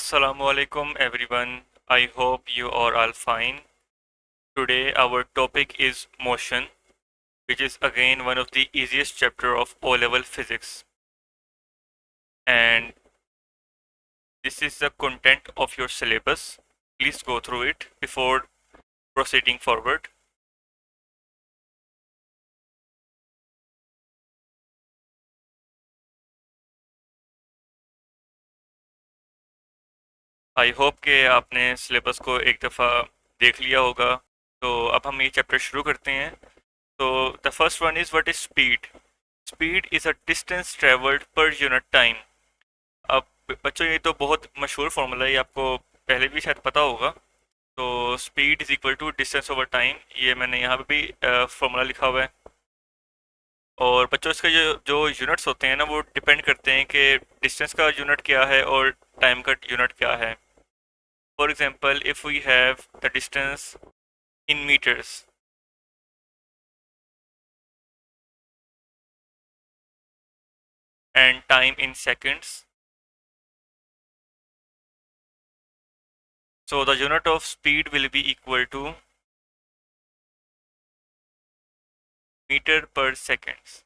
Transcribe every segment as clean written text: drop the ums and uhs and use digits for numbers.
Assalamu alaikum everyone. I hope you are all fine. Today our topic is motion, which is again one of the easiest chapter of O-level physics. And this is the content of your syllabus. Please go through it before proceeding forward. I hope कि आपने syllabus को एक दफ़ा देख लिया होगा। तो अब हम ये चैप्टर शुरू करते हैं। तो the first one is what is speed. Speed is a distance travelled per unit time. अब बच्चों ये तो बहुत मशहूर फार्मूला है, ये आपको पहले भी शायद पता होगा। तो speed is equal to distance over time, ये मैंने यहाँ पे भी फार्मूला लिखा हुआ है। और बच्चों इसका जो जो यूनिट्स होते हैं ना, वो डिपेंड करते हैं कि डिस्टेंस का यूनिट क्या है और टाइम का यूनिट क्या है। For example if we have the distance in metres and time in seconds, so the unit of speed will be equal to metre per seconds,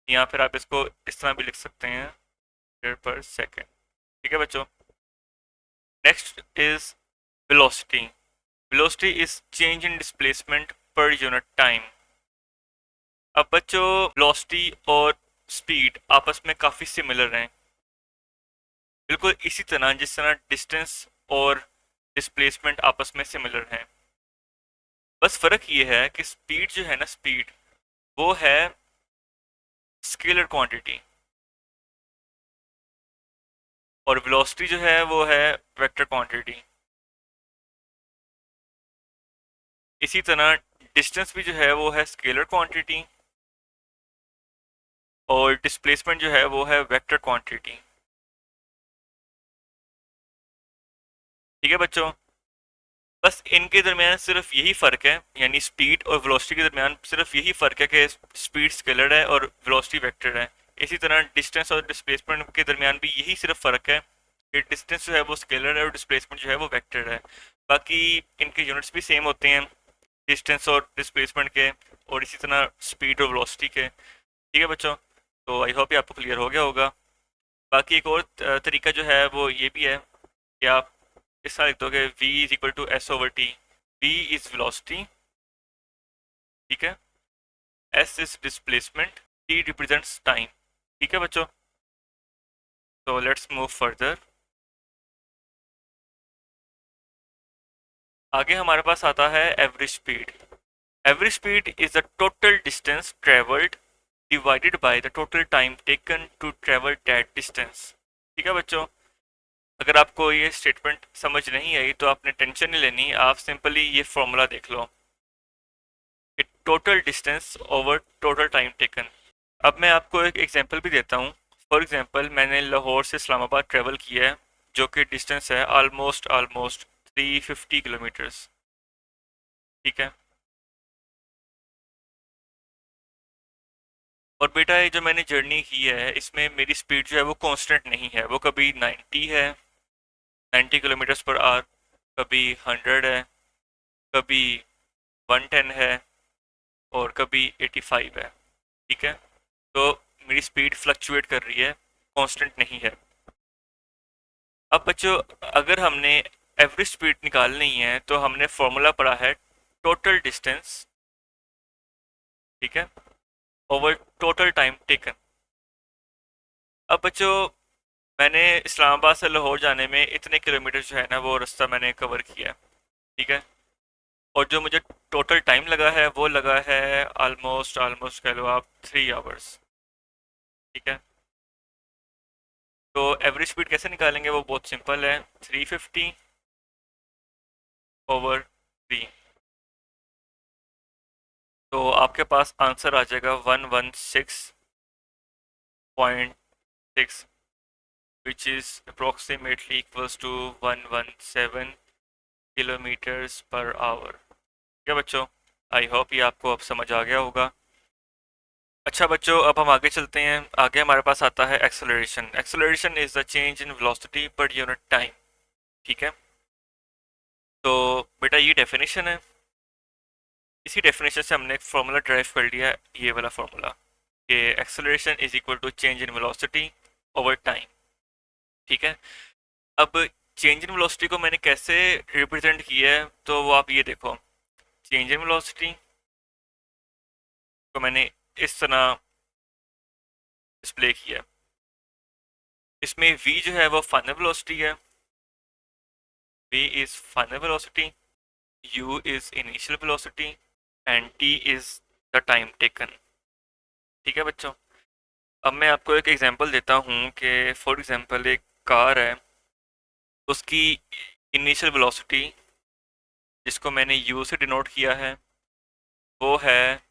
या फिर आप इसको इस तरह भी लिख सकते हैं, मीटर पर सेकंड। ठीक है बच्चों। Next is velocity. Velocity is change in displacement per unit time. अब बच्चों वेलोसिटी और स्पीड आपस में काफ़ी सिमिलर हैं, बिल्कुल इसी तरह जिस तरह डिस्टेंस और डिस्प्लेसमेंट आपस में सिमिलर हैं। बस फ़र्क ये है कि स्पीड जो है ना, स्पीड वो है स्केलर क्वांटिटी और वेलोसिटी जो है वो है वेक्टर क्वांटिटी। इसी तरह डिस्टेंस भी जो है वो है स्केलर क्वांटिटी और डिस्प्लेसमेंट जो है वो है वेक्टर क्वांटिटी। ठीक है बच्चों। बस इनके दरमियान सिर्फ यही फ़र्क है, यानी स्पीड और वेलोसिटी के दरमियान सिर्फ यही फ़र्क है कि स्पीड स्केलर है और वेलोसिटी वेक्टर है। इसी तरह डिस्टेंस और डिस्प्लेसमेंट के दरमियान भी यही सिर्फ फ़र्क है कि डिस्टेंस जो है वो स्केलर है और डिस्प्लेसमेंट जो है वो वेक्टर है। बाकी इनके यूनिट्स भी सेम होते हैं, डिस्टेंस और डिस्प्लेसमेंट के, और इसी तरह स्पीड और वेलोसिटी के। ठीक है बच्चों। तो आई होप ये आपको क्लियर हो गया होगा। बाकी एक और तरीका जो है वो ये भी है कि आप इस तरह लिख दो कि v is equal to S over T. v is velocity, ठीक है, s is displacement, t represents time. ठीक है बच्चों। तो लेट्स मूव फर्दर। आगे हमारे पास आता है average speed. Average speed is the total distance travelled divided by the total time taken to travel that distance. ठीक है बच्चों। अगर आपको ये स्टेटमेंट समझ नहीं आई तो आपने टेंशन नहीं लेनी, आप सिंपली ये फॉर्मूला देख लो, total distance over total time taken. अब मैं आपको एक एग्जांपल भी देता हूँ। फॉर एग्जांपल मैंने लाहौर से इस्लामाबाद ट्रेवल किया है, जो कि डिस्टेंस है ऑलमोस्ट ऑलमोस्ट 350 किलोमीटर्स। ठीक है। और बेटा ये जो मैंने जर्नी की है इसमें मेरी स्पीड जो है वो कांस्टेंट नहीं है, वो कभी 90 है, 90 किलोमीटर्स पर आवर, कभी 100 है, कभी 110 है, और कभी 85 है। ठीक है। तो मेरी स्पीड फ्लक्चुएट कर रही है, कांस्टेंट नहीं है। अब बच्चों अगर हमने एवरेज स्पीड निकालनी है तो हमने फॉर्मूला पढ़ा है टोटल डिस्टेंस, ठीक है, ओवर टोटल टाइम टेकन। अब बच्चों मैंने इस्लामाबाद से लाहौर जाने में इतने किलोमीटर जो है ना वो रास्ता मैंने कवर किया है। ठीक है। और जो मुझे टोटल टाइम लगा है वो लगा है ऑलमोस्ट ऑलमोस्ट कह लो आप 3 आवर्स। ठीक है। तो एवरेज स्पीड कैसे निकालेंगे, वो बहुत सिंपल है, 350 ओवर 3। तो आपके पास आंसर आ जाएगा 116.6, which is approximately equals to 117 kilometres per hour. क्या बच्चों, आई होप ये आपको अब समझ आ गया होगा। अच्छा बच्चों, अब हम आगे चलते हैं। आगे हमारे पास आता है acceleration. Acceleration is the change in velocity per unit time. ठीक है, तो बेटा ये डेफिनेशन है। इसी डेफिनेशन से हमने एक फार्मूला ड्राइव कर लिया है, ये वाला फार्मूला, कि acceleration is equal to change in velocity over time. ठीक है, अब चेंज इन वेलोसिटी को मैंने कैसे रिप्रेजेंट किया है, तो वो आप ये देखो। चेंज इन वेलोसिटी को मैंने इस तरह डिस्प्ले किया। इसमें v जो है वो फाइनल वेलोसिटी है, v is final velocity, u is initial velocity and t is the time taken. ठीक है बच्चों, अब मैं आपको एक एग्जांपल देता हूँ कि फॉर एग्जांपल एक कार है, उसकी इनिशियल वेलोसिटी जिसको मैंने u से डिनोट किया है वो है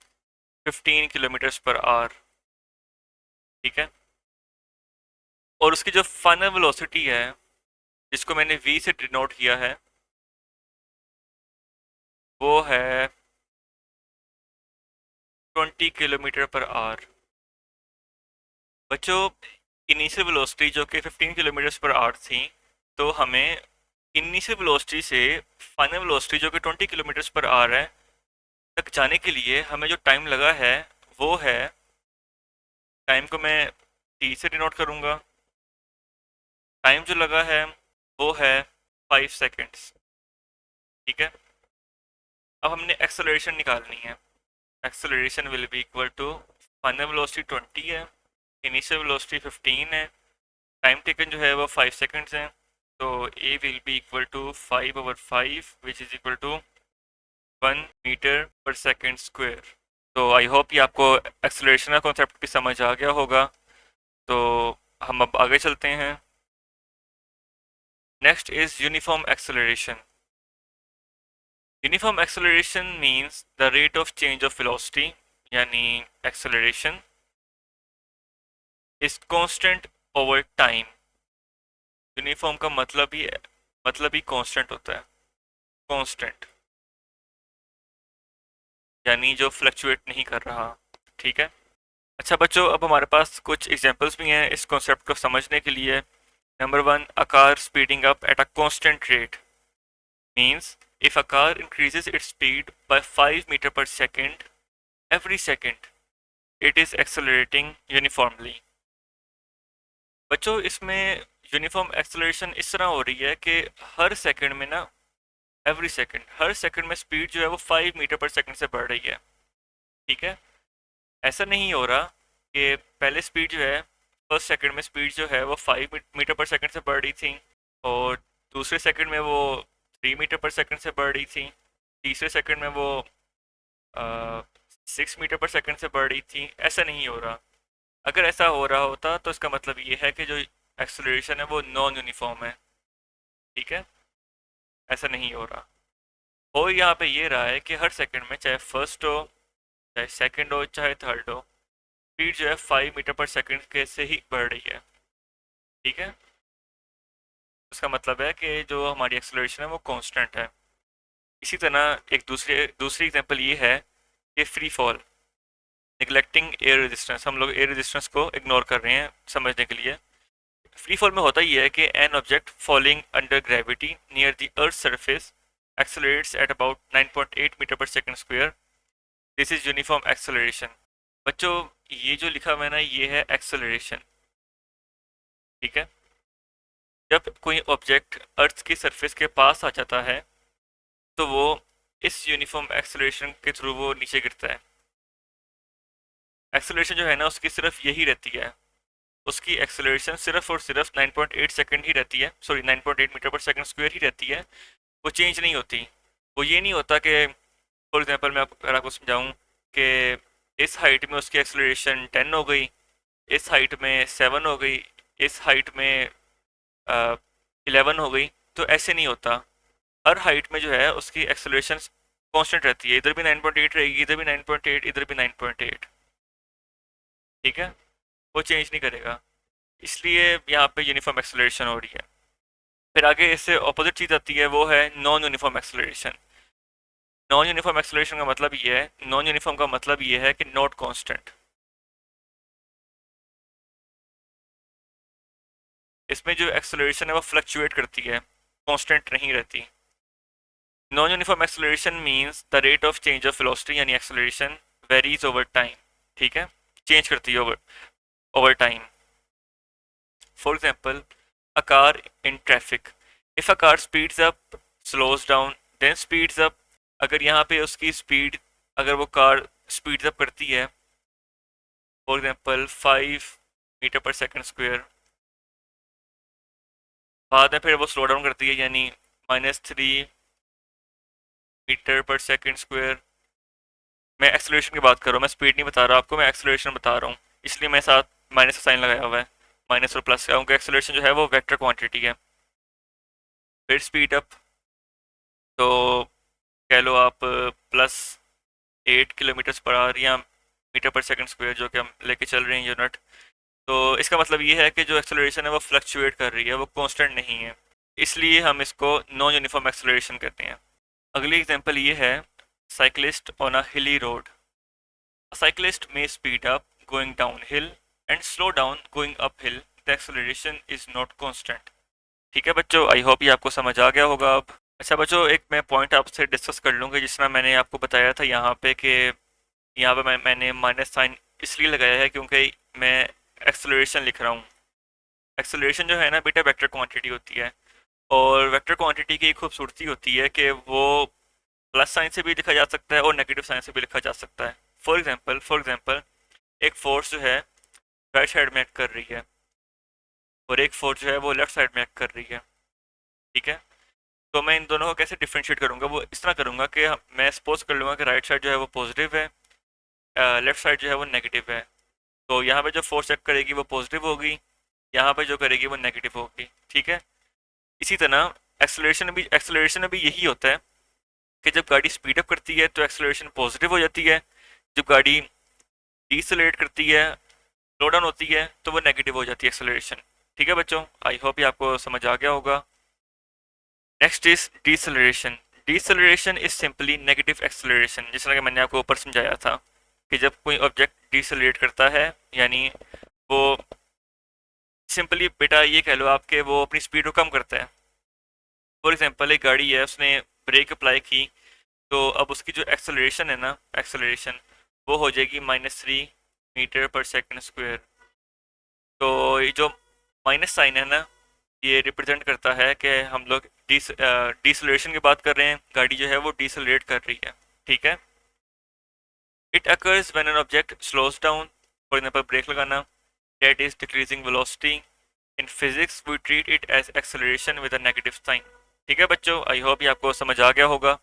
15 किलोमीटर्स पर आवर। ठीक है, और उसकी जो फाइनल वेलोसिटी है जिसको मैंने v से डिनोट किया है वो है 20 किलोमीटर पर आवर। बच्चों, इनिशियल वेलोसिटी जो कि 15 किलोमीटर पर आवर थी, तो हमें इनिशियल वेलोसिटी से फाइनल वेलोसिटी जो कि 20 किलोमीटर पर आवर है तक जाने के लिए हमें जो टाइम लगा है वो है, टाइम को मैं t से डिनोट करूंगा। टाइम जो लगा है वो है 5 सेकेंड्स। ठीक है, अब हमने एक्सेलरेशन निकालनी है। Acceleration will be equal to, final velocity 20 है, इनिशियल वेलोसिटी 15 है, टाइम टेकन जो है वो 5 सेकेंड्स है, तो a will be equal to 5/5 which is equal to 1 metre per second square. तो आई होप ये आपको एक्सेलरेशन का कॉन्सेप्ट भी समझ आ गया होगा। तो हम अब आगे चलते हैं। Next is uniform acceleration. Uniform acceleration means the rate of change of velocity, यानी acceleration is constant over time. Uniform का मतलब ही कांस्टेंट होता है। कांस्टेंट यानी जो फ्लक्चुएट नहीं कर रहा। ठीक है, अच्छा बच्चों, अब हमारे पास कुछ एग्जांपल्स भी हैं इस कॉन्सेप्ट को समझने के लिए। Number one, a car speeding up at a constant rate means if a car increases its speed by 5 meter per second every second, it is accelerating uniformly। बच्चों, इसमें यूनिफॉर्म एक्सेलरेशन इस तरह हो रही है कि हर सेकंड में ना, एवरी सेकंड, हर सेकंड में स्पीड जो है वो 5 मीटर पर सेकंड से बढ़ रही है। ठीक है, ऐसा नहीं हो रहा कि पहले स्पीड जो है, फर्स्ट सेकंड में स्पीड जो है वो 5 मीटर पर सेकंड से बढ़ रही थी, और दूसरे सेकंड में वो 3 मीटर पर सेकंड से बढ़ रही थी, तीसरे सेकंड में वो 6 मीटर पर सेकंड से बढ़ रही थी। ऐसा नहीं हो रहा। अगर ऐसा हो रहा होता तो इसका मतलब ये है कि जो एक्सेलरेशन है वो नॉन यूनिफॉर्म है। ठीक है, ऐसा नहीं हो रहा। हो यहाँ पे ये रहा है कि हर सेकंड में, चाहे फर्स्ट हो, चाहे सेकंड हो, चाहे थर्ड हो, स्पीड जो है 5 मीटर पर सेकंड के से ही बढ़ रही है। ठीक है, उसका मतलब है कि जो हमारी एक्सेलरेशन है वो कांस्टेंट है। इसी तरह एक दूसरी एग्जांपल ये है कि free fall, neglecting air resistance. हम लोग एयर रेजिस्टेंस को इग्नोर कर रहे हैं समझने के लिए। फ्री फॉल में होता ही है कि an object falling under gravity near the earth surface accelerates at about 9.8 metre per second square. This is uniform acceleration. बच्चों, ये जो लिखा हुआ है ना, ये है एक्सेलरेशन। ठीक है, जब कोई ऑब्जेक्ट अर्थ की सरफेस के पास आ जाता है तो वो इस यूनिफॉर्म एक्सेलरेशन के थ्रू वो नीचे गिरता है। एक्सेलरेशन जो है ना उसकी सिर्फ यही रहती है, उसकी एक्सेलरेशन सिर्फ और सिर्फ 9.8 सेकंड ही रहती है, sorry 9.8 metre per second square ही रहती है। वो चेंज नहीं होती। वो ये नहीं होता कि फॉर एग्जांपल मैं अगर आपको समझाऊं कि इस हाइट में उसकी एक्सेलरेशन 10 हो गई, इस हाइट में 7 हो गई, इस हाइट में 11 हो गई, तो ऐसे नहीं होता। हर हाइट में जो है उसकी एक्सेलरेशन कांस्टेंट रहती है। इधर भी 9.8 रहेगी, इधर भी 9.8, इधर भी 9.8। ठीक है, वो चेंज नहीं करेगा। इसलिए यहाँ पे यूनिफॉर्म एक्सेलरेशन हो रही है। फिर आगे इससे ऑपोजिट चीज़ आती है, वो है non uniform acceleration. Non uniform acceleration का मतलब ये है, नॉन यूनिफॉर्म का मतलब ये है कि नॉट कांस्टेंट। इसमें जो एक्सेलरेशन है वो फ्लक्चुएट करती है, कांस्टेंट नहीं रहती। Non uniform acceleration means the rate of change of velocity यानी एक्सेलरेशन वेरीज ओवर टाइम, ठीक है, चेंज करती है over over time. For example a car in traffic, if a car speeds up slows down then speeds up, अगर यहाँ पे उसकी speed, अगर वो कार स्पीड्स अप करती है for example 5 metre per second square, बाद में फिर वो स्लो डाउन करती है यानी -3 मीटर पर सेकंड स्क्वायर। मैं एक्सेलरेशन की बात कर रहा हूँ, मैं स्पीड नहीं बता रहा आपको, मैं एक्सेलरेशन बता रहा हूँ, इसलिए मैं साथ माइनस का साइन लगाया हुआ है, माइनस और प्लस का, क्योंकि एक्सेलरेशन जो है वो वेक्टर क्वांटिटी है। फिर स्पीड अप, तो कह लो आप +8 किलोमीटर पर आवर या मीटर पर सेकंड स्क्वायर, जो कि हम लेके चल रहे हैं यूनिट। तो इसका मतलब ये है कि जो एक्सेलरेशन है वो फ्लक्चुएट कर रही है, वो कांस्टेंट नहीं है, इसलिए हम इसको नॉन यूनिफॉर्म एक्सेलरेशन कहते हैं। अगली एग्जांपल ये है, साइक्लिस्ट ऑन अ हिली road, a cyclist may speed up going downhill and slow down going uphill, the acceleration is not constant। ठीक है बच्चों, आई होप ये आपको समझ आ गया होगा अब। अच्छा बच्चों, एक मैं पॉइंट आपसे डिस्कस कर लूँगा, जिस तरह मैंने आपको बताया था यहाँ पे कि यहाँ पे मैंने माइनस साइन इसलिए लगाया है क्योंकि मैं एक्सेलरेशन लिख रहा हूँ। एक्सेलरेशन जो है ना बेटा वेक्टर क्वांटिटी होती है, और वेक्टर क्वांटिटी की एक खूबसूरती होती है कि वो प्लस साइन से भी लिखा जा सकता है और नेगेटिव साइन से भी लिखा जा सकता है। फॉर एग्जांपल एक फोर्स जो है राइट साइड में एक्ट कर रही है और एक फोर्स जो है वो लेफ्ट साइड में एक्ट कर रही है, ठीक है। तो मैं इन दोनों को कैसे डिफ्रेंशिएट करूंगा, वो इस तरह करूंगा कि मैं सपोज कर लूँगा कि राइट साइड जो है वो पॉजिटिव है, लेफ्ट साइड जो है वो नेगेटिव है। तो यहाँ पे जो फोर्स एक्ट करेगी वो पॉजिटिव होगी, यहाँ पे जो करेगी वो नेगेटिव होगी, ठीक है। इसी तरह एक्सेलरेशन में भी यही होता है कि जब गाड़ी स्पीड अप करती है तो एक्सेलरेशन पॉजिटिव हो जाती है, जब गाड़ी डीसेलरेट करती है, स्लो डाउन होती है, तो वो नेगेटिव हो जाती है एक्सेलरेशन। ठीक है बच्चों, आई होप ये आपको समझ आ गया होगा। Next is deceleration. Deceleration is simply negative acceleration, जिस तरह कि मैंने आपको ऊपर समझाया था कि जब कोई ऑब्जेक्ट डीसेलरेट करता है यानी वो सिंपली बेटा ये कह लो आपके वो अपनी स्पीड को कम करता है। फॉर एग्जांपल एक गाड़ी है, उसने ब्रेक अप्लाई की, तो अब उसकी जो एक्सेलरेशन है ना, एक्सेलरेशन वो हो जाएगी -3 मीटर पर सेकंड स्क्वायर। तो ये जो माइनस साइन है ना, ये रिप्रेजेंट करता है कि हम लोग डीसलेशन की बात कर रहे हैं, गाड़ी जो है वो डीसलरेट कर रही है, ठीक है। It occurs when an object slows down, for example brake लगाना, that is decreasing velocity. In physics we treat it as acceleration with a negative sign. ठीक है बच्चों, आई होप ये आपको समझ आ गया होगा।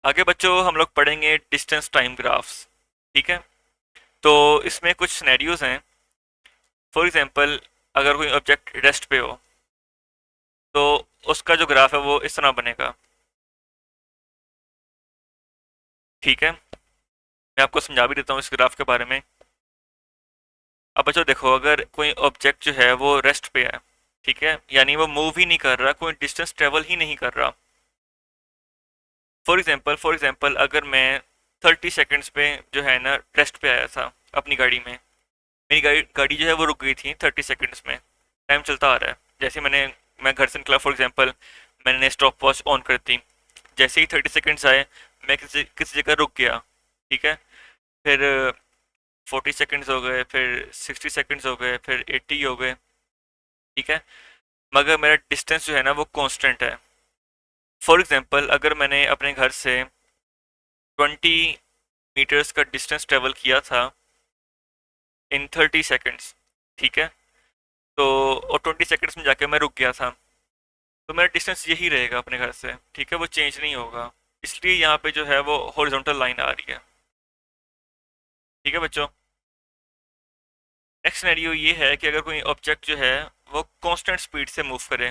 आगे बच्चों हम लोग पढ़ेंगे डिस्टेंस टाइम ग्राफ्स, ठीक है। तो इसमें कुछ सिनेरियोज हैं। फॉर एग्जांपल अगर कोई ऑब्जेक्ट रेस्ट पे हो तो उसका जो ग्राफ है वो इस तरह बनेगा, ठीक है। मैं आपको समझा भी देता हूँ इस ग्राफ के बारे में। अब बच्चों देखो, अगर कोई ऑब्जेक्ट जो है वो रेस्ट पे है, ठीक है, यानी वो मूव ही नहीं कर रहा, कोई डिस्टेंस ट्रेवल ही नहीं कर रहा। फॉर एग्जांपल अगर मैं 30 सेकंड्स पे जो है ना रेस्ट पे आया था अपनी गाड़ी में, मेरी गाड़ी गाड़ी जो है वो रुक गई थी 30 सेकंड्स में, टाइम चलता आ रहा है। जैसे मैं घर से निकला, फॉर एग्जांपल मैंने स्टॉप वॉच ऑन कर दी, जैसे ही 30 सेकंड्स आए मैं किसी किसी जगह रुक गया, ठीक है। फिर 40 सेकंड्स हो गए, फिर 60 सेकंड्स हो गए, फिर 80 हो गए, ठीक है। मगर मेरा डिस्टेंस जो है ना वो कांस्टेंट है। फॉर एग्जांपल अगर मैंने अपने घर से 20 मीटर्स का डिस्टेंस ट्रेवल किया था इन 30 सेकंड्स, ठीक है, तो और 20 सेकंड्स में जाके मैं रुक गया था, तो मेरा डिस्टेंस यही रहेगा अपने घर से, ठीक है, वो चेंज नहीं होगा। इसलिए यहाँ पे जो है वो हॉरिजॉन्टल लाइन आ रही है, ठीक है बच्चों। नेक्स्ट सिनेरियो ये है कि अगर कोई ऑब्जेक्ट जो है वो कांस्टेंट स्पीड से मूव करे,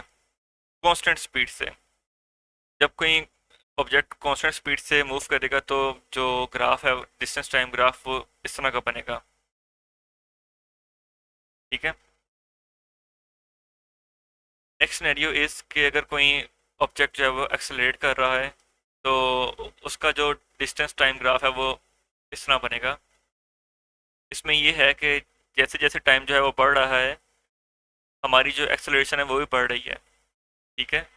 कांस्टेंट स्पीड से, जब कोई ऑब्जेक्ट कांस्टेंट स्पीड से मूव करेगा तो जो ग्राफ है डिस्टेंस टाइम ग्राफ वो इस तरह का बनेगा, ठीक है। नेक्स्ट सिनेरियो इज कि अगर कोई ऑब्जेक्ट जो है वो एक्सेलरेट कर रहा है, तो उसका जो डिस्टेंस टाइम ग्राफ है वो इस तरह बनेगा। इसमें ये है कि जैसे जैसे टाइम जो है वो बढ़ रहा है, हमारी जो एक्सेलरेशन है वो भी बढ़ रही है। ठीक है,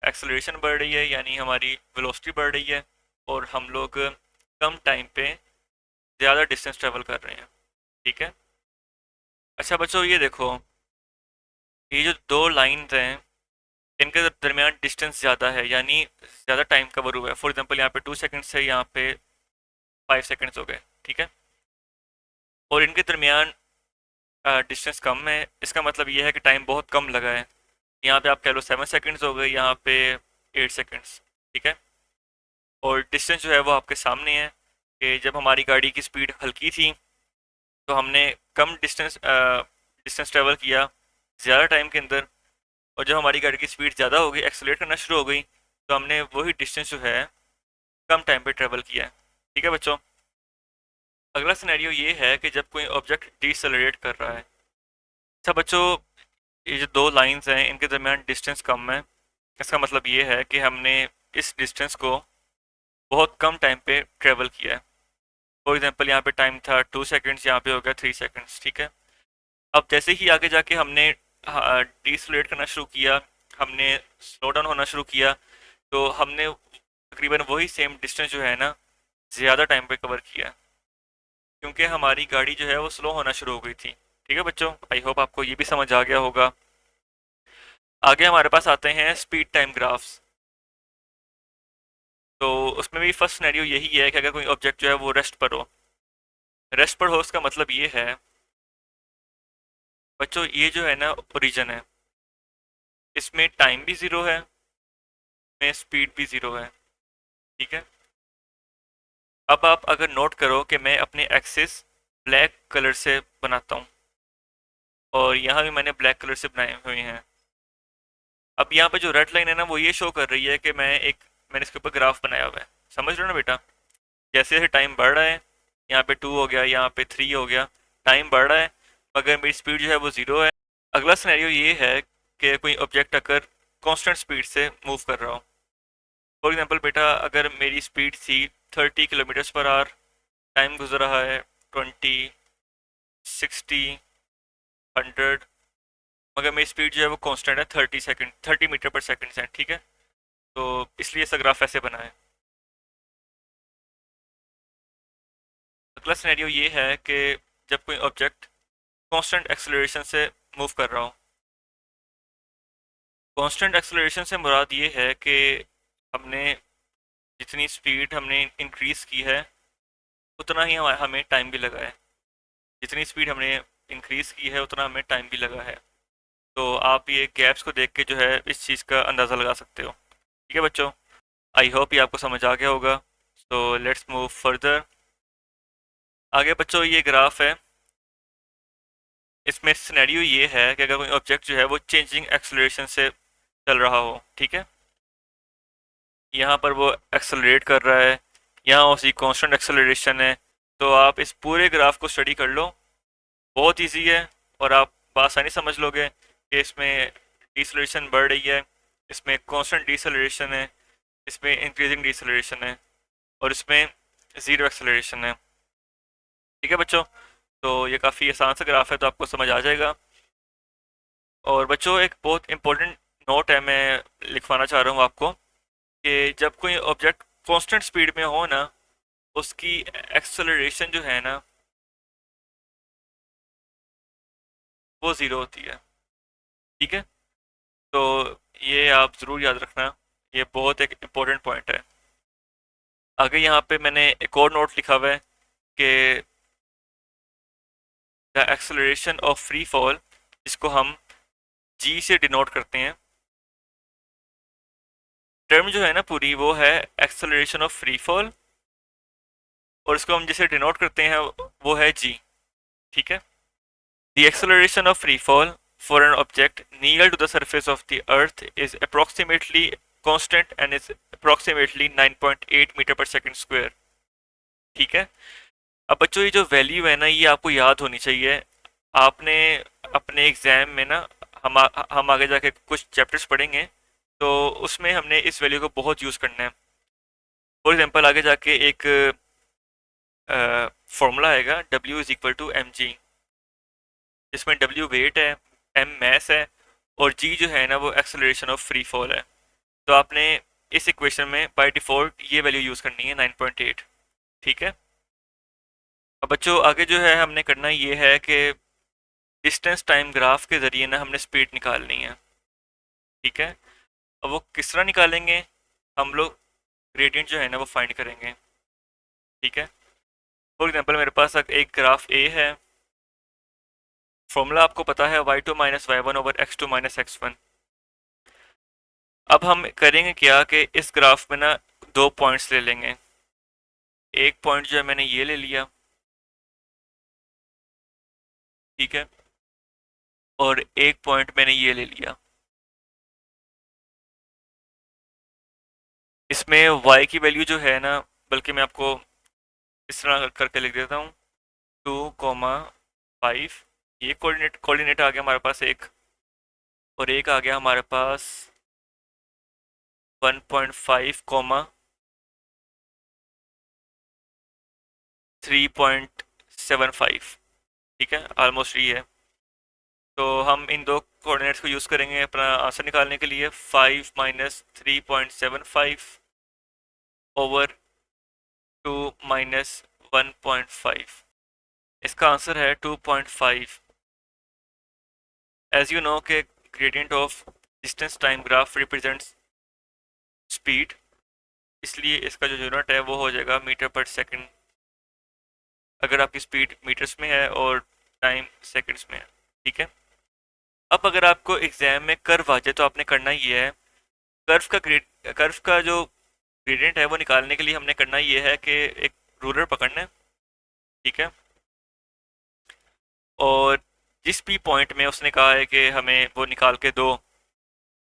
एक्सेलरेशन बढ़ रही है यानी हमारी वेलोसिटी बढ़ रही है, और हम लोग कम टाइम पे ज़्यादा डिस्टेंस ट्रेवल कर रहे हैं। ठीक है। अच्छा बच्चों, ये देखो, ये जो दो लाइंस हैं इनके दरमियान डिस्टेंस ज़्यादा है, यानी ज़्यादा टाइम कवर हुआ है। फॉर एग्जांपल यहाँ पे 2 सेकंड्स है, यहाँ पे 5 सेकंड्स हो गए। ठीक है। और इनके दरमियान डिस्टेंस कम है, इसका मतलब ये है कि टाइम बहुत कम लगा है। यहाँ पे आप कह लो 7 सेकंड्स हो गए, यहाँ पे 8 सेकंड्स। ठीक है। और डिस्टेंस जो है वो आपके सामने है कि जब हमारी गाड़ी की स्पीड हल्की थी तो हमने कम डिस्टेंस डिस्टेंस ट्रेवल किया ज़्यादा टाइम के अंदर, और जब हमारी गाड़ी की स्पीड ज़्यादा हो गई, एक्सेलरेट करना शुरू हो गई, तो हमने वही डिस्टेंस जो है कम टाइम पे ट्रेवल किया है। ठीक है बच्चों। अगला सिनेरियो ये है कि जब कोई ऑब्जेक्ट डिसेलरेट कर रहा है। अच्छा बच्चों, ये जो दो लाइंस हैं इनके दरमियान डिस्टेंस कम है, इसका मतलब ये है कि हमने इस डिस्टेंस को बहुत कम टाइम पे ट्रेवल किया है। फॉर एग्जांपल यहाँ पे टाइम था 2 सेकंड्स, यहाँ पे हो गया 3 सेकंड्स। ठीक है। अब जैसे ही आगे जाके हमने डिसलेट करना शुरू किया, हमने स्लो डाउन होना शुरू किया, तो हमने तकरीबन वही सेम डिस्टेंस जो है ना ज़्यादा टाइम पे कवर किया, क्योंकि हमारी गाड़ी जो है वो स्लो होना शुरू हो गई थी। ठीक है बच्चों, आई होप आपको ये भी समझ आ गया होगा। आगे हमारे पास आते हैं स्पीड टाइम ग्राफ्स। तो उसमें भी फर्स्ट सिनेरियो यही है कि अगर कोई ऑब्जेक्ट जो है वो रेस्ट पर हो। रेस्ट पर हो उसका मतलब ये है बच्चों, ये जो है ना ओरिजिन है, इसमें टाइम भी ज़ीरो है, में स्पीड भी ज़ीरो है। ठीक है। अब आप अगर नोट करो कि मैं अपने एक्सिस ब्लैक कलर से बनाता हूँ, और यहाँ भी मैंने ब्लैक कलर से बनाए हुए हैं। अब यहाँ पे जो रेड लाइन है ना वो ये शो कर रही है कि मैंने इसके ऊपर ग्राफ बनाया हुआ है। समझ रहे हो ना बेटा? जैसे जैसे टाइम बढ़ रहा है, यहाँ पे 2 हो गया, यहाँ पे 3 हो गया, टाइम बढ़ रहा है, मगर मेरी स्पीड जो है वो ज़ीरो है। अगला सिनेरियो ये है कि कोई ऑब्जेक्ट अगर कांस्टेंट स्पीड से मूव कर रहा हो। फॉर एग्जांपल बेटा, अगर मेरी स्पीड थी 30 किलोमीटर्स पर आवर, टाइम गुजर रहा है 20, 60, 100, मगर मेरी स्पीड जो है वो कांस्टेंट है 30 सेकंड, 30 मीटर पर सेकंड है। ठीक है। तो इसलिए इसका ग्राफ ऐसे बना है। अगला सिनेरियो ये है कि जब कोई ऑब्जेक्ट कांस्टेंट एक्सेलरेशन से मूव कर रहा हो। कांस्टेंट एक्सेलरेशन से मुराद ये है कि हमने जितनी स्पीड हमने इंक्रीज़ की है उतना ही हमें टाइम भी लगा है। जितनी स्पीड हमने इंक्रीज़ की है उतना हमें टाइम भी लगा है। तो आप ये गैप्स को देख के जो है इस चीज़ का अंदाज़ा लगा सकते हो। ठीक है बच्चों, आई होप ये आपको समझ आ गया होगा। So let's move further. आगे बच्चों, ये ग्राफ है, इसमें सिनेरियो ये है कि अगर कोई ऑब्जेक्ट जो है वो चेंजिंग एक्सेलरेशन से चल रहा हो। ठीक है। यहाँ पर वो एक्सेलरेट कर रहा है, यहाँ उसकी कांस्टेंट एक्सेलरेशन है। तो आप इस पूरे ग्राफ को स्टडी कर लो, बहुत इजी है, और आप आसानी समझ लोगे कि इसमें डिसलेशन बढ़ रही है, इसमें कांस्टेंट डिसलेशन है, इसमें इंक्रीजिंग डिसलेशन है, और इसमें ज़ीरो एक्सेलरेशन है। ठीक है बच्चों, तो ये काफ़ी आसान सा ग्राफ है, तो आपको समझ आ जाएगा। और बच्चों, एक बहुत इंपॉर्टेंट नोट है, मैं लिखवाना चाह रहा हूँ आपको, कि जब कोई ऑब्जेक्ट कांस्टेंट स्पीड में हो ना, उसकी एक्सेलरेशन जो है ना वो ज़ीरो होती है। ठीक है। तो ये आप ज़रूर याद रखना, ये बहुत एक इम्पोर्टेंट पॉइंट है। आगे यहाँ पे मैंने एक और नोट लिखा हुआ है कि the acceleration of free fall, जिसको हम जी से डिनोट करते हैं। टर्म जो है ना पूरी वो है एक्सेलरेशन ऑफ फ्री फॉल, और इसको हम जिसे डिनोट करते हैं वो है जी। ठीक है। The acceleration of free fall for an object near to the surface of the earth is approximately constant and is approximately 9.8 metre per second square. ठीक है। अब बच्चों, ये जो वैल्यू है ना ये आपको याद होनी चाहिए। आपने अपने एग्जाम में ना, हम आगे जाके कुछ चैप्टर्स पढ़ेंगे, तो उसमें हमने इस वैल्यू को बहुत यूज़ करना है। फॉर एग्जांपल आगे जाके एक फॉर्मूला आएगा W is equal to M G, जिसमें W वेट है, एम मैस है और जी जो है ना वो एक्सेलरेशन ऑफ फ्री फॉल है। तो आपने इस इक्वेशन में बाय डिफ़ॉल्ट ये वैल्यू यूज़ करनी है 9.8। ठीक है। अब बच्चों आगे जो है हमने करना ये है कि डिस्टेंस टाइम ग्राफ के ज़रिए ना हमने स्पीड निकालनी है। ठीक है। अब वो किस तरह निकालेंगे, हम लोग ग्रेडियंट जो है ना वो फाइंड करेंगे। ठीक है। फॉर एग्जांपल मेरे पास एक ग्राफ ए है, फॉर्मूला आपको पता है y2 minus Y one over x2 minus x1। अब हम करेंगे क्या कि इस ग्राफ में ना दो पॉइंट्स ले लेंगे। एक पॉइंट जो है मैंने ये ले लिया, ठीक है, और एक पॉइंट मैंने ये ले लिया। इसमें y की वैल्यू जो है ना, बल्कि मैं आपको इस तरह करके लिख देता हूँ, 2,5। ये कोऑर्डिनेट कोऑर्डिनेट आ गया हमारे पास एक, और एक आ गया हमारे पास 1.5 कॉमा 3.75। ठीक है, ऑलमोस्ट ये है। तो हम इन दो कोऑर्डिनेट्स को यूज़ करेंगे अपना आंसर निकालने के लिए। 5 माइनस 3.75 ओवर 2 माइनस 1.5। इसका आंसर है 2.5। एज यू नो के gradient of distance time graph represents speed, इसलिए इसका जो यूनिट है वो हो जाएगा मीटर पर सेकंड, अगर आपकी स्पीड मीटर्स में है और टाइम सेकंड्स में है। ठीक है। अब अगर आपको एग्जाम में कर्व आ जाए तो आपने करना ये है, कर्व का जो ग्रेडियंट है वो निकालने के लिए हमने करना ये है कि एक रूलर पकड़ना है। ठीक है। और जिस भी पॉइंट में उसने कहा है कि हमें वो निकाल के दो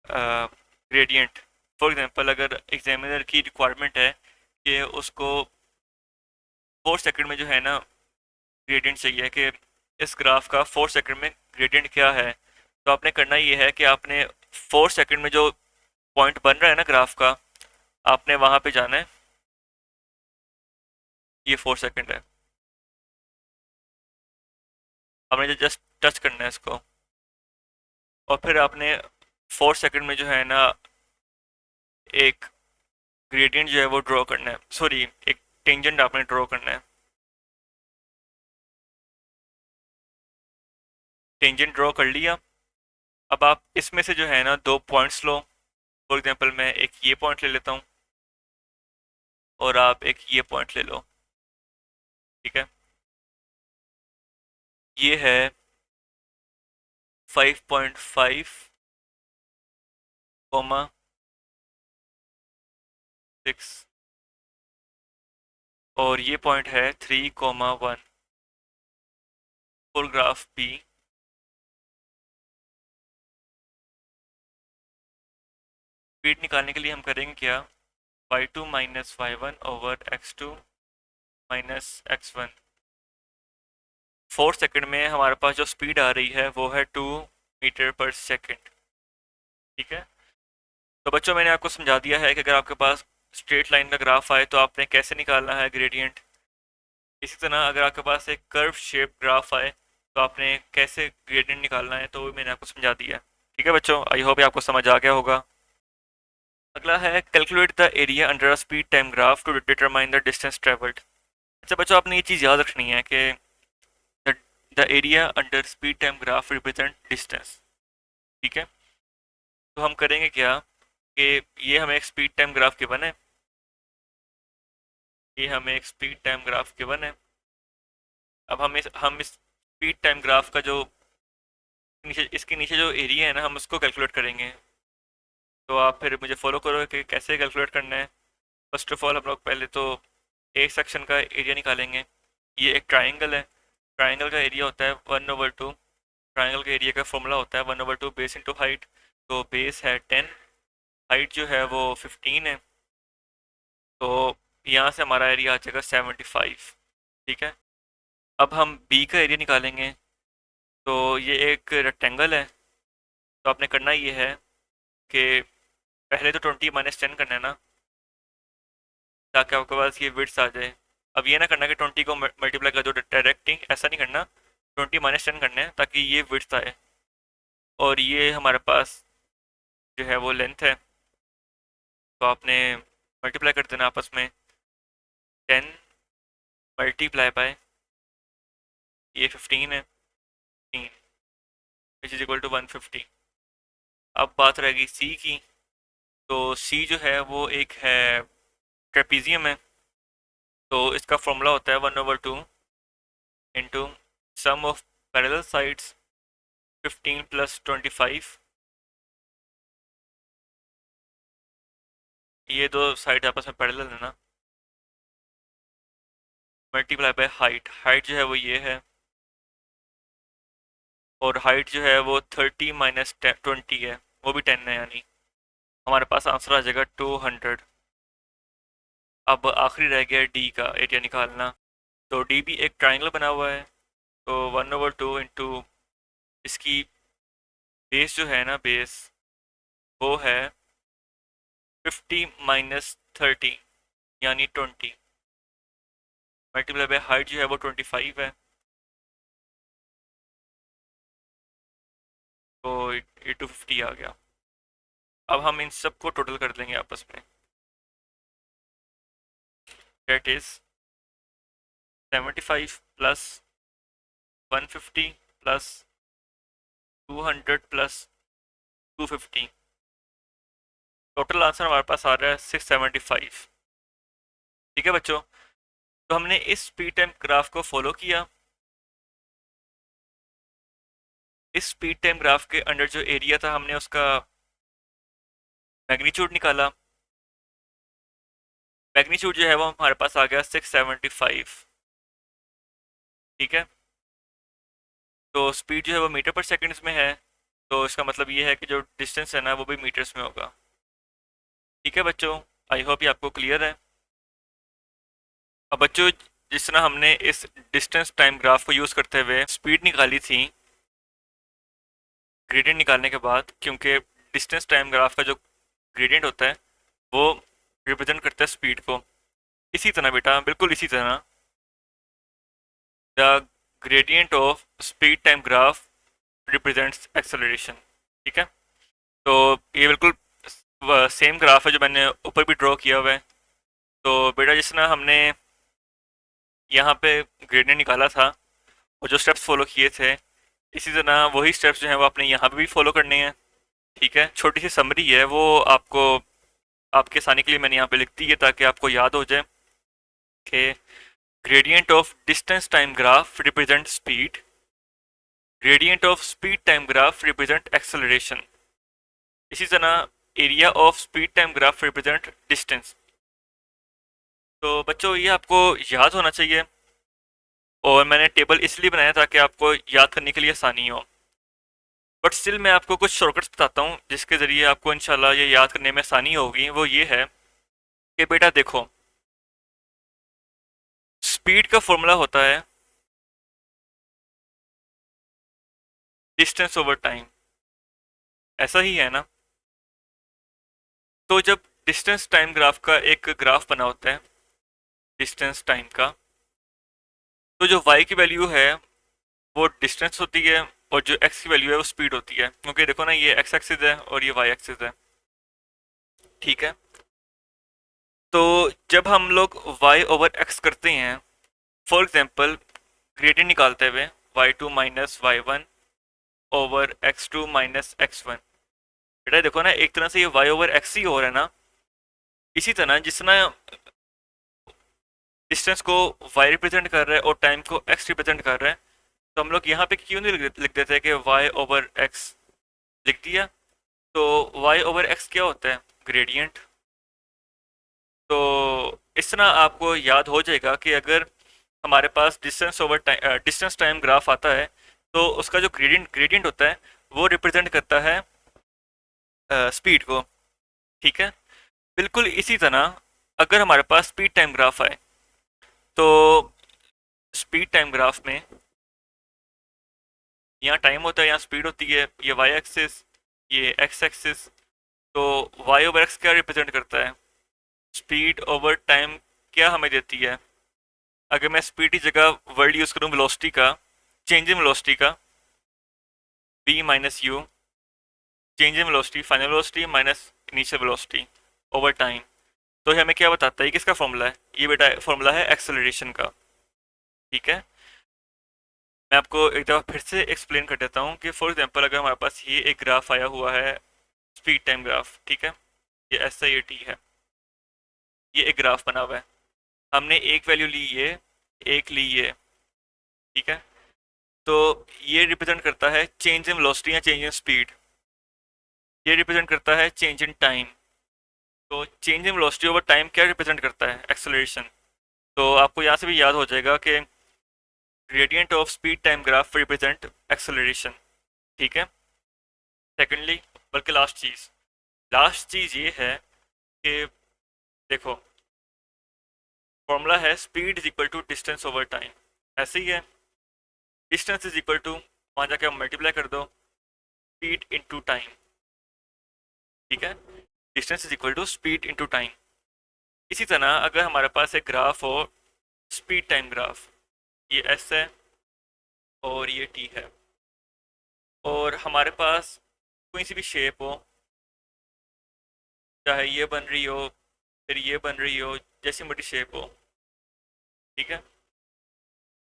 ग्रेडियंट, फॉर एग्जांपल अगर एग्जामिनर की रिक्वायरमेंट है कि उसको 4 सेकंड में जो है ना ग्रेडियंट चाहिए कि इस ग्राफ का 4 सेकंड में ग्रेडियंट क्या है, तो आपने करना ये है कि आपने 4 सेकंड में जो पॉइंट बन रहा है ना ग्राफ का, आपने वहां पे जाना है। ये 4 सेकंड है, आपने जो जस्ट टच करना है इसको, और फिर आपने 4 सेकंड में जो है ना एक ग्रेडियंट जो है वो ड्रॉ करना है, सॉरी एक टेंजेंट आपने ड्रॉ करना है। टेंजेंट ड्रॉ कर लिया। अब आप इसमें से जो है ना दो पॉइंट्स लो। फॉर एग्जांपल मैं एक ये पॉइंट ले लेता हूँ और आप एक ये पॉइंट ले लो। ठीक है। ये है 5.5 कॉमा 6 और ये पॉइंट है 3,1। Full graph B. स्पीड निकालने के लिए हम करेंगे क्या, y2 minus Y one over x2 minus x1। 4 second में हमारे पास जो स्पीड आ रही है वो है 2 मीटर पर सेकंड। ठीक है। तो बच्चों मैंने आपको समझा दिया है कि अगर आपके पास स्ट्रेट लाइन का ग्राफ आए तो आपने कैसे निकालना है ग्रेडियंट। इसी तरह अगर आपके पास एक कर्व शेप ग्राफ आए तो आपने कैसे ग्रेडियंट निकालना है, तो वो मैंने आपको समझा दिया है। ठीक है बच्चों, आई होप आपको समझ आ गया होगा। अगला है calculate the area under a speed time graph to determine the distance travelled. अच्छा बच्चों, आपने ये चीज़ याद रखनी है कि the area under speed time graph represent distance. ठीक है। तो हम करेंगे क्या कि ये हमें एक स्पीड टाइम ग्राफ गिवन है, ये हमें एक स्पीड टाइम ग्राफ गिवन है। अब हम इस स्पीड टाइम ग्राफ का जो नीचे, इसके नीचे जो एरिया है ना, हम उसको कैलकुलेट करेंगे। तो आप फिर मुझे फॉलो करो कि कैसे कैलकुलेट करना है। फर्स्ट ऑफ ऑल हम लोग पहले तो एक सेक्शन का एरिया निकालेंगे। ये एक ट्राइंगल है, ट्राइंगल का एरिया होता है 1/2। ट्राइंगल के एरिया का फॉर्मूला होता है 1/2 बेस इंटू हाइट। तो बेस है 10, हाइट जो है वो 15 है, तो यहाँ से हमारा एरिया आ जाएगा 75। ठीक है। अब हम बी का एरिया निकालेंगे। तो ये एक रेक्टेंगल है, तो आपने करना ये है कि पहले तो 20 - 10 करना है ना, ताकि आपके पास ये विड्थ आ जाए। अब ये ना करना कि 20 को मल्टीप्लाई कर दो डायरेक्टिंग, ऐसा नहीं करना। 20 - 10 करना है ताकि ये विड्थ आए। और ये हमारे पास जो है वो लेंथ है, तो आपने मल्टीप्लाई कर देना आपस में। 10 मल्टीप्लाई बाय ये 15 है, 15 विच इज इक्वल टू 150। अब बात रहेगी सी की। तो सी जो है वो एक है ट्रेपीजियम है, तो इसका फॉर्मूला होता है 1/2 into sum of parallel sides 15 plus 25। ये दो साइड आपस में पैरेलल है ना, मल्टीप्लाई बाय हाइट। हाइट जो है वो ये है, और हाइट जो है वो 30 माइनस 20 है, वो भी 10 है, यानी हमारे पास आंसर आ जाएगा 200। अब आखिरी रह गया डी का एरिया निकालना। तो डी भी एक ट्राइंगल बना हुआ है, तो 1/2 इंटू इसकी बेस जो है ना, बेस वो है 50 माइनस 30 यानी 20, मल्टीप्लाई बाय हाइट जो है वो 25 है, तो ये 250 आ गया। अब हम इन सब को टोटल कर देंगे आपस में। That is 75 plus 150 plus 200 plus 250, total answer हमारे पास आ रहा है 675। ठीक है बच्चों, तो हमने इस स्पीड टाइम ग्राफ को फॉलो किया। इस स्पीड टाइम ग्राफ के अंडर जो एरिया था हमने उसका मैग्नीट्यूड निकाला। मैग्नीट्यूड जो है वो हमारे पास आ गया 675। ठीक है, तो स्पीड जो है वो मीटर पर सेकंड्स में है, तो इसका मतलब ये है कि जो डिस्टेंस है ना वो भी मीटर्स में होगा। ठीक है बच्चों, आई होप ये आपको क्लियर है। अब बच्चों, जिस तरह हमने इस डिस्टेंस टाइम ग्राफ को यूज़ करते हुए स्पीड निकाली थी ग्रेडियंट निकालने के बाद, क्योंकि डिस्टेंस टाइम ग्राफ का जो ग्रेडियंट होता है वो रिप्रेजेंट करता है स्पीड को, इसी तरह बेटा, बिल्कुल इसी तरह the gradient of speed time graph represents acceleration. ठीक है, तो ये बिल्कुल सेम ग्राफ है जो मैंने ऊपर भी ड्रॉ किया हुआ है। तो बेटा, जिस तरह हमने यहाँ पे ग्रेडियंट निकाला था और जो स्टेप्स फॉलो किए थे, इसी तरह वही स्टेप्स जो हैं वो आपने यहाँ पे भी फॉलो करने हैं। ठीक है, छोटी सी समरी है वो, आपको आपके आसानी के लिए मैंने यहाँ पे लिख दी है ताकि आपको याद हो जाए कि gradient of distance time graph represent speed, gradient of speed time graph represent acceleration, इसी तरह area of speed time graph represent distance. तो बच्चों, ये आपको याद होना चाहिए, और मैंने टेबल इसलिए बनाया ताकि आपको याद करने के लिए आसानी हो। बट स्टिल मैं आपको कुछ शॉर्टकट्स बताता हूँ जिसके ज़रिए आपको इंशाल्लाह ये याद करने में आसानी होगी। वो ये है कि बेटा देखो, स्पीड का फॉर्मूला होता है डिस्टेंस ओवर टाइम, ऐसा ही है ना। तो जब डिस्टेंस टाइम ग्राफ का एक ग्राफ बना होता है डिस्टेंस टाइम का, तो जो y की वैल्यू है वो डिस्टेंस होती है, और जो x की वैल्यू है वो स्पीड होती है, क्योंकि देखो ना, ये x एक्सिस है और ये y एक्सिस है। ठीक है, तो जब हम लोग y ओवर x करते हैं, फॉर एग्जांपल ग्रेडियंट निकालते हुए y2 minus y1 over x2 minus x1, बेटा देखो ना, एक तरह से ये y ओवर x ही हो रहा है ना। इसी तरह जिस तरह डिस्टेंस को y रिप्रेजेंट कर रहा है और टाइम को x रिप्रेजेंट कर रहा है, तो हम लोग यहाँ पे क्यों नहीं लिख देते कि y ओवर x लिख दिया। तो y ओवर x क्या होता है, ग्रेडियंट। तो इस तरह आपको याद हो जाएगा कि अगर हमारे पास डिस्टेंस टाइम ग्राफ आता है, तो उसका जो ग्रेडियंट होता है वो रिप्रेजेंट करता है स्पीड को। ठीक है, बिल्कुल इसी तरह अगर हमारे पास स्पीड टाइम ग्राफ आए, तो स्पीड टाइम ग्राफ में यहाँ टाइम होता है, यहाँ स्पीड होती है, ये वाई एक्सिस, ये एक्स एक्सिस। तो वाई ओवर एक्स क्या रिप्रेजेंट करता है, स्पीड ओवर टाइम क्या हमें देती है। अगर मैं स्पीड की जगह वर्ड यूज़ करूँ वेलोसिटी का, चेंज इन वेलोसिटी का, v minus you, change in velocity, final velocity minus initial velocity over time. तो ये हमें क्या बताता है, ये किसका फॉर्मूला है? ये बेटा फॉर्मूला है एक्सेलरेशन का। ठीक है, मैं आपको एक दफ़ा फिर से एक्सप्लेन कर देता हूँ कि फॉर एग्जांपल अगर हमारे पास ये एक ग्राफ आया हुआ है, स्पीड टाइम ग्राफ, ठीक है, ये ऐसा ये टी है, ये एक ग्राफ बना हुआ है, हमने एक वैल्यू ली ये, एक ली ये, ठीक है, तो ये रिप्रेजेंट करता है चेंज इन वेलोसिटी या चेंज इन स्पीड, ये रिप्रेजेंट करता है चेंज इन टाइम। तो change in velocity over time क्या रिप्रेजेंट करता है? एक्सेलरेशन। तो आपको यहाँ से भी याद हो जाएगा कि gradient of speed time graph represent acceleration. ठीक है, सेकेंडली, बल्कि लास्ट चीज़ ये है कि देखो, फॉर्मूला है speed is equal to distance over time, ऐसे ही है, डिस्टेंस इज इक्वल टू, वहाँ जाके आप मल्टीप्लाई कर दो, स्पीड इनटू टाइम। ठीक है, distance is equal to speed into time. इसी तरह अगर हमारे पास एक ग्राफ हो, स्पीड टाइम ग्राफ, ये एस है और ये टी है, और हमारे पास कोई सी भी शेप हो, चाहे ये बन रही हो, फिर ये बन रही हो, जैसी मर्जी शेप हो, ठीक है,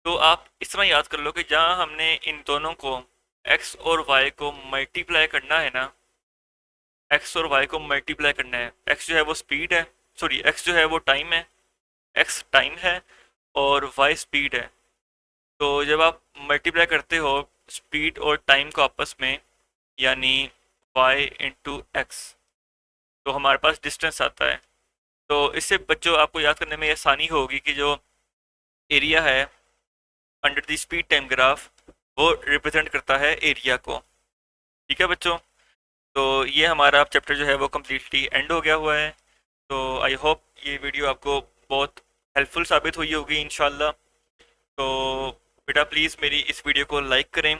तो आप इस तरह याद कर लो कि जहाँ हमने इन दोनों को, एक्स और वाई को मल्टीप्लाई करना है ना, एक्स और वाई को मल्टीप्लाई करना है, एक्स जो है वो स्पीड है, सॉरी एक्स जो है वो टाइम है, एक्स टाइम है और वाई स्पीड है। तो जब आप मल्टीप्लाई करते हो स्पीड और टाइम को आपस में, यानी वाई इंटू एक्स, तो हमारे पास डिस्टेंस आता है। तो इससे बच्चों आपको याद करने में आसानी होगी कि जो एरिया है under the speed time graph, वो रिप्रेजेंट करता है एरिया को। ठीक है बच्चों, तो ये हमारा चैप्टर जो है वो कम्प्लीटली एंड हो गया हुआ है। तो आई होप ये वीडियो आपको बहुत हेल्पफुल साबित हुई होगी इंशाल्लाह। तो बेटा प्लीज़ मेरी इस वीडियो को लाइक करें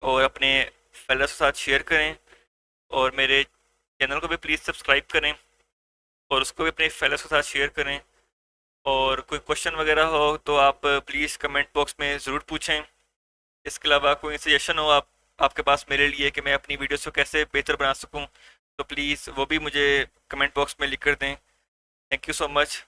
और अपने फ्रेंड्स के साथ शेयर करें, और मेरे चैनल को भी प्लीज़ सब्सक्राइब करें और उसको भी अपने फ्रेंड्स के साथ शेयर करें। और कोई क्वेश्चन वगैरह हो तो आप प्लीज़ कमेंट बॉक्स में ज़रूर पूछें। इसके अलावा कोई सजेशन हो आपके पास मेरे लिए कि मैं अपनी वीडियोस को कैसे बेहतर बना सकूं, तो प्लीज़ वो भी मुझे कमेंट बॉक्स में लिख कर दें। Thank you so much.